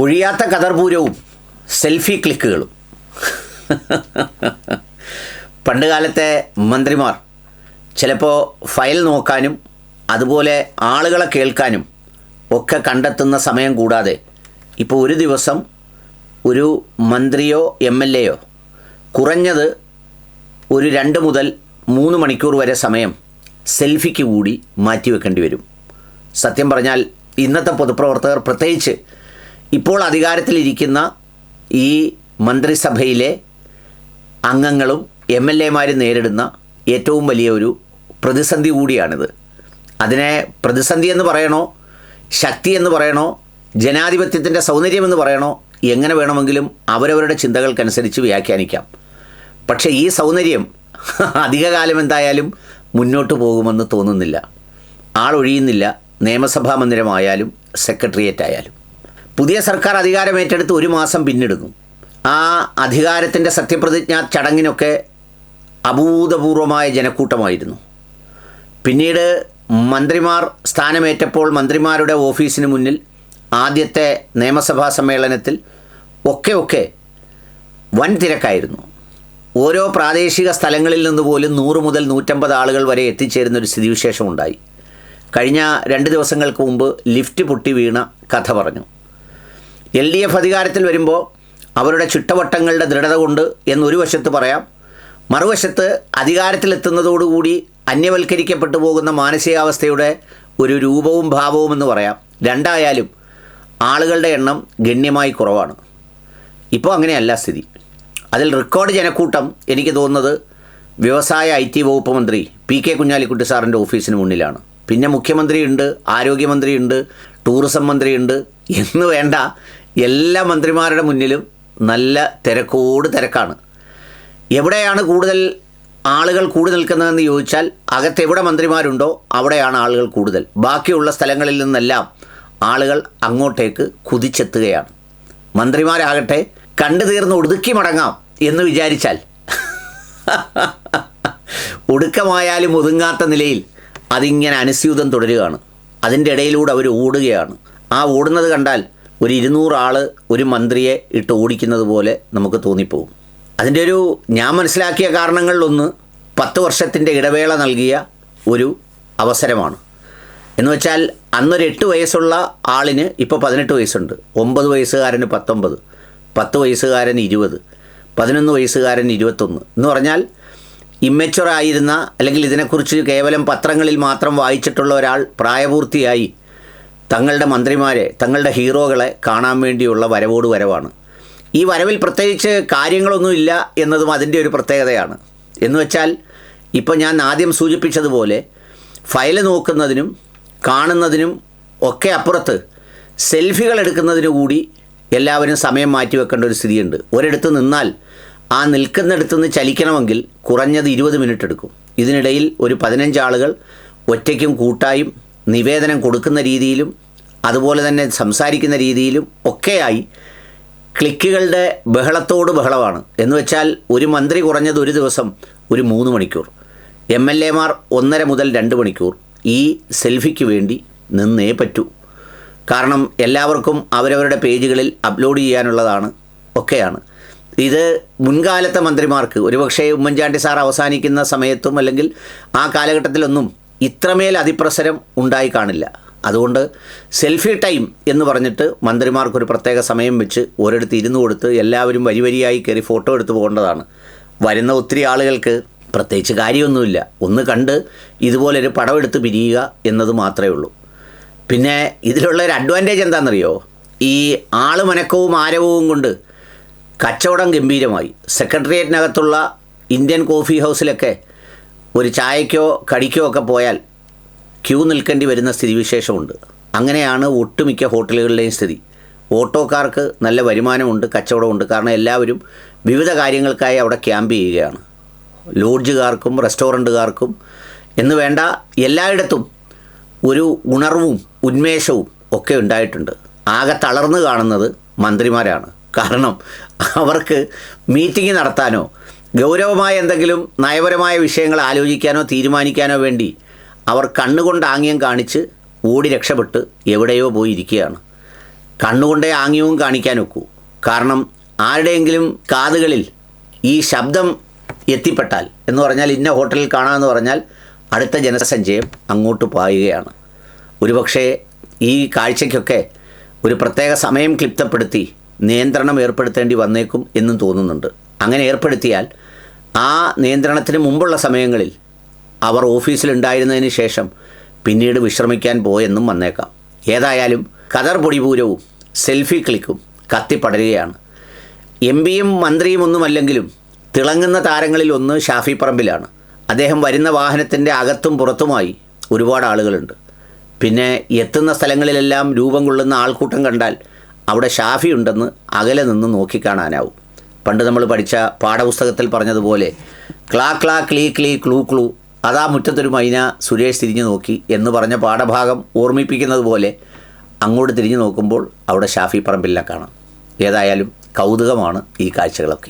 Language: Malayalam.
ഒഴിയാത്ത കതർപൂരവും സെൽഫി ക്ലിക്കുകളും. പണ്ടുകാലത്തെ മന്ത്രിമാർ ചിലപ്പോൾ ഫയൽ നോക്കാനും അതുപോലെ ആളുകളെ കേൾക്കാനും ഒക്കെ കണ്ടെത്തുന്ന സമയം കൂടാതെ ഇപ്പോൾ ഒരു ദിവസം ഒരു മന്ത്രിയോ MLAയോ കുറഞ്ഞത് ഒരു 2 മുതൽ 3 മണിക്കൂർ വരെ സമയം സെൽഫിക്ക് കൂടി മാറ്റിവെക്കേണ്ടി വരും. സത്യം പറഞ്ഞാൽ ഇന്നത്തെ പൊതുപ്രവർത്തകർ, പ്രത്യേകിച്ച് ഇപ്പോൾ അധികാരത്തിലിരിക്കുന്ന ഈ മന്ത്രിസഭയിലെ അംഗങ്ങളും MLAമാരും നേരിടുന്ന ഏറ്റവും വലിയ ഒരു പ്രതിസന്ധി കൂടിയാണിത്. അതിനെ പ്രതിസന്ധി എന്ന് പറയണോ, ശക്തി എന്ന് പറയണോ, ജനാധിപത്യത്തിൻ്റെ സൗന്ദര്യമെന്ന് പറയണോ, എങ്ങനെ വേണമെങ്കിലും അവരവരുടെ ചിന്തകൾക്കനുസരിച്ച് വ്യാഖ്യാനിക്കാം. പക്ഷേ ഈ സൗന്ദര്യം അധികകാലം എന്തായാലും മുന്നോട്ട് പോകുമെന്ന് തോന്നുന്നില്ല. ആളൊഴിയുന്നില്ല. നിയമസഭാ മന്ദിരമായാലും സെക്രട്ടേറിയറ്റ് ആയാലും. പുതിയ സർക്കാർ അധികാരമേറ്റെടുത്ത് 1 മാസം പിന്നിടുന്നു. ആ അധികാരത്തിൻ്റെ സത്യപ്രതിജ്ഞാ ചടങ്ങിനൊക്കെ അഭൂതപൂർവമായ ജനക്കൂട്ടമായിരുന്നു. പിന്നീട് മന്ത്രിമാർ സ്ഥാനമേറ്റപ്പോൾ മന്ത്രിമാരുടെ ഓഫീസിന് മുന്നിൽ ആദ്യത്തെ നിയമസഭാ സമ്മേളനത്തിൽ ഒക്കെ വൻ തിരക്കായിരുന്നു. ഓരോ പ്രാദേശിക സ്ഥലങ്ങളിൽ നിന്ന് പോലും 100 മുതൽ 150 ആളുകൾ വരെ എത്തിച്ചേരുന്നൊരു സ്ഥിതിവിശേഷമുണ്ടായി. കഴിഞ്ഞ 2 ദിവസങ്ങൾക്ക് മുമ്പ് ലിഫ്റ്റ് പൊട്ടി വീണ കഥ പറഞ്ഞു. LDF അധികാരത്തിൽ വരുമ്പോൾ അവരുടെ ചുട്ടവട്ടങ്ങളുടെ ദൃഢത കൊണ്ട് എന്നൊരു വശത്ത് പറയാം, മറുവശത്ത് അധികാരത്തിലെത്തുന്നതോടുകൂടി അന്യവൽക്കരിക്കപ്പെട്ടു പോകുന്ന മാനസികാവസ്ഥയുടെ ഒരു രൂപവും ഭാവവും എന്ന് പറയാം. രണ്ടായാലും ആളുകളുടെ എണ്ണം ഗണ്യമായി കുറവാണ്. ഇപ്പോൾ അങ്ങനെയല്ല സ്ഥിതി. അതിൽ റെക്കോർഡ് ജനക്കൂട്ടം എനിക്ക് തോന്നുന്നത് വ്യവസായ IT വകുപ്പ് മന്ത്രി PK കുഞ്ഞാലിക്കുട്ടി സാറിൻ്റെ ഓഫീസിന് മുന്നിലാണ്. പിന്നെ മുഖ്യമന്ത്രിയുണ്ട്, ആരോഗ്യമന്ത്രിയുണ്ട്, ടൂറിസം മന്ത്രിയുണ്ട് എന്ന് വേണ്ട എല്ലാ മന്ത്രിമാരുടെ മുന്നിലും നല്ല തിരക്കാണ്. എവിടെയാണ് കൂടുതൽ ആളുകൾ കൂടി നിൽക്കുന്നതെന്ന് ചോദിച്ചാൽ അകത്തെവിടെ മന്ത്രിമാരുണ്ടോ അവിടെയാണ് ആളുകൾ കൂടുതൽ. ബാക്കിയുള്ള സ്ഥലങ്ങളിൽ നിന്നെല്ലാം ആളുകൾ അങ്ങോട്ടേക്ക് കുതിച്ചെത്തുകയാണ്. മന്ത്രിമാരാകട്ടെ കണ്ടു തീർന്ന് ഒടുക്കി മടങ്ങാം എന്ന് വിചാരിച്ചാൽ ഒടുക്കമായാലും ഒതുങ്ങാത്ത നിലയിൽ അതിങ്ങനെ അനുസ്യൂതം തുടരുകയാണ്. അതിൻ്റെ ഇടയിലൂടെ അവർ ഓടുകയാണ്. ആ ഓടുന്നത് കണ്ടാൽ ഒരു 200 ആൾ ഒരു മന്ത്രിയെ ഇട്ട് ഓടിക്കുന്നത് പോലെ നമുക്ക് തോന്നിപ്പോകും. അതിൻ്റെ ഞാൻ മനസ്സിലാക്കിയ കാരണങ്ങളിലൊന്ന് 10 വർഷത്തിൻ്റെ ഇടവേള നൽകിയ ഒരു അവസരമാണ്. എന്ന് വെച്ചാൽ അന്നൊരു 8 വയസ്സുള്ള ആളിന് ഇപ്പോൾ 18 വയസ്സുണ്ട്, 9 വയസ്സുകാരന് 19, 10 വയസ്സുകാരൻ 20, 11 വയസ്സുകാരൻ 21 എന്ന് പറഞ്ഞാൽ ഇമ്മച്ചുറായിരുന്ന, അല്ലെങ്കിൽ ഇതിനെക്കുറിച്ച് കേവലം പത്രങ്ങളിൽ മാത്രം വായിച്ചിട്ടുള്ള ഒരാൾ പ്രായപൂർത്തിയായി തങ്ങളുടെ മന്ത്രിമാരെ, തങ്ങളുടെ ഹീറോകളെ കാണാൻ വേണ്ടിയുള്ള വരവാണ്. ഈ വരവിൽ പ്രത്യേകിച്ച് കാര്യങ്ങളൊന്നുമില്ല എന്നതും അതിൻ്റെ ഒരു പ്രത്യേകതയാണ്. എന്ന് വെച്ചാൽ ഇപ്പോൾ ഞാൻ ആദ്യം സൂചിപ്പിച്ചതുപോലെ ഫയൽ നോക്കുന്നതിനും കാണുന്നതിനും ഒക്കെ അപ്പുറത്ത് സെൽഫികൾ എടുക്കുന്നതിനു കൂടി എല്ലാവരും സമയം മാറ്റിവെക്കേണ്ട ഒരു സ്ഥിതിയുണ്ട്. ഒരിടത്ത് നിന്നാൽ ആ നിൽക്കുന്നിടത്തു നിന്ന് ചലിക്കണമെങ്കിൽ കുറഞ്ഞത് 20 മിനിറ്റ് എടുക്കും. ഇതിനിടയിൽ ഒരു 15 ആളുകൾ ഒറ്റയ്ക്കും കൂട്ടായും നിവേദനം കൊടുക്കുന്ന രീതിയിലും അതുപോലെ തന്നെ സംസാരിക്കുന്ന രീതിയിലും ഒക്കെയായി ക്ലിക്കുകളുടെ ബഹളമാണ്. എന്ന് വെച്ചാൽ ഒരു മന്ത്രി കുറഞ്ഞത് ഒരു ദിവസം ഒരു 3 മണിക്കൂർ, MLAമാർ 1.5 മുതൽ 2 മണിക്കൂർ ഈ സെൽഫിക്ക് വേണ്ടി നിന്നേ പറ്റൂ. കാരണം എല്ലാവർക്കും അവരവരുടെ പേജുകളിൽ അപ്ലോഡ് ചെയ്യാനുള്ളതാണ് ഒക്കെയാണ്. ഇത് മുൻകാലത്തെ മന്ത്രിമാർക്ക്, ഒരുപക്ഷേ ഉമ്മൻചാണ്ടി സാർ അവസാനിക്കുന്ന സമയത്തും അല്ലെങ്കിൽ ആ കാലഘട്ടത്തിലൊന്നും ഇത്രമേൽ അതിപ്രസരം ഉണ്ടായി കാണില്ല. അതുകൊണ്ട് സെൽഫി ടൈം എന്ന് പറഞ്ഞിട്ട് മന്ത്രിമാർക്കൊരു പ്രത്യേക സമയം വെച്ച് ഒരിടത്ത് ഇരുന്ന് കൊടുത്ത് എല്ലാവരും വരിയായി കയറി ഫോട്ടോ എടുത്ത് പോകേണ്ടതാണ്. വരുന്ന ഒത്തിരി ആളുകൾക്ക് പ്രത്യേകിച്ച് കാര്യമൊന്നുമില്ല, ഒന്ന് കണ്ട് ഇതുപോലൊരു പടം എടുത്ത് പിരിയുക എന്നത് മാത്രമേ ഉള്ളൂ. പിന്നെ ഇതിലുള്ളൊരു അഡ്വാൻറ്റേജ് എന്താണെന്നറിയോ? ഈ ആളുമനക്കവും ആരവവും കൊണ്ട് കച്ചവടം ഗംഭീരമായി. സെക്രട്ടേറിയറ്റിനകത്തുള്ള ഇന്ത്യൻ കോഫി ഹൗസിലൊക്കെ ഒരു ചായക്കോ കടിക്കോ ഒക്കെ പോയാൽ ക്യൂ നിൽക്കേണ്ടി വരുന്ന സ്ഥിതിവിശേഷമുണ്ട്. അങ്ങനെയാണ് ഒട്ടുമിക്ക ഹോട്ടലുകളിലെയും സ്ഥിതി. ഓട്ടോക്കാർക്ക് നല്ല വരുമാനമുണ്ട്, കച്ചവടമുണ്ട്. കാരണം എല്ലാവരും വിവിധ കാര്യങ്ങൾക്കായി അവിടെ ക്യാമ്പ് ചെയ്യുകയാണ്. ലോഡ്ജുകാർക്കും റെസ്റ്റോറൻറ്റുകാർക്കും എന്ന് വേണ്ട എല്ലായിടത്തും ഒരു ഉണർവും ഉന്മേഷവും ഒക്കെ ഉണ്ടായിട്ടുണ്ട്. ആകെ തളർന്നു കാണുന്നത് മന്ത്രിമാരാണ്. കാരണം അവർക്ക് മീറ്റിംഗ് നടത്താനോ ഗൗരവമായ എന്തെങ്കിലും നയപരമായ വിഷയങ്ങൾ ആലോചിക്കാനോ തീരുമാനിക്കാനോ വേണ്ടി അവർ കണ്ണുകൊണ്ട് ആംഗ്യം കാണിച്ച് ഓടി രക്ഷപ്പെട്ട് എവിടെയോ പോയി ഇരിക്കുകയാണ്. കണ്ണുകൊണ്ടേ ആംഗ്യവും കാണിക്കാൻ ഒക്കൂ. കാരണം ആരുടെയെങ്കിലും കാതുകളിൽ ഈ ശബ്ദം എത്തിപ്പെട്ടാൽ എന്ന് പറഞ്ഞാൽ ഇന്ന ഹോട്ടലിൽ കാണാമെന്ന് പറഞ്ഞാൽ അടുത്ത ജനസഞ്ചയം അങ്ങോട്ട് പായുകയാണ്. ഒരുപക്ഷെ ഈ കാഴ്ചയ്ക്കൊക്കെ ഒരു പ്രത്യേക സമയം ക്ലിപ്തപ്പെടുത്തി നിയന്ത്രണം ഏർപ്പെടുത്തേണ്ടി വന്നേക്കും എന്നും തോന്നുന്നുണ്ട്. അങ്ങനെ ഏർപ്പെടുത്തിയാൽ ആ നിയന്ത്രണത്തിന് മുമ്പുള്ള സമയങ്ങളിൽ അവർ ഓഫീസിലുണ്ടായിരുന്നതിന് ശേഷം പിന്നീട് വിശ്രമിക്കാൻ പോയെന്നും വന്നേക്കാം. ഏതായാലും ഖദർ പൊടിപൂരവും സെൽഫി ക്ലിക്കും കത്തിപ്പടരുകയാണ്. എം പിയും മന്ത്രിയും ഒന്നുമല്ലെങ്കിലും തിളങ്ങുന്ന താരങ്ങളിൽ ഒന്ന് ഷാഫി പറമ്പിലാണ്. അദ്ദേഹം വരുന്ന വാഹനത്തിൻ്റെ അകത്തും പുറത്തുമായി ഒരുപാട് ആളുകളുണ്ട്. പിന്നെ എത്തുന്ന സ്ഥലങ്ങളിലെല്ലാം രൂപം കൊള്ളുന്ന ആൾക്കൂട്ടം കണ്ടാൽ അവിടെ ഷാഫി ഉണ്ടെന്ന് അകലെ നിന്ന് നോക്കിക്കാണാനാവും. പണ്ട് നമ്മൾ പഠിച്ച പാഠപുസ്തകത്തിൽ പറഞ്ഞതുപോലെ ക്ലാ ക്ലാ ക്ലീ ക്ലീ ക്ലൂ ക്ലൂ അതാ മുറ്റത്തൊരു മൈന സുരേഷ് തിരിഞ്ഞു നോക്കി എന്ന് പറഞ്ഞ പാഠഭാഗം ഓർമ്മിപ്പിക്കുന്നത് പോലെ അങ്ങോട്ട് തിരിഞ്ഞു നോക്കുമ്പോൾ അവിടെ ഷാഫി പറമ്പിലിനെ കാണാം. ഏതായാലും കൗതുകമാണ് ഈ കാഴ്ചകളൊക്കെ.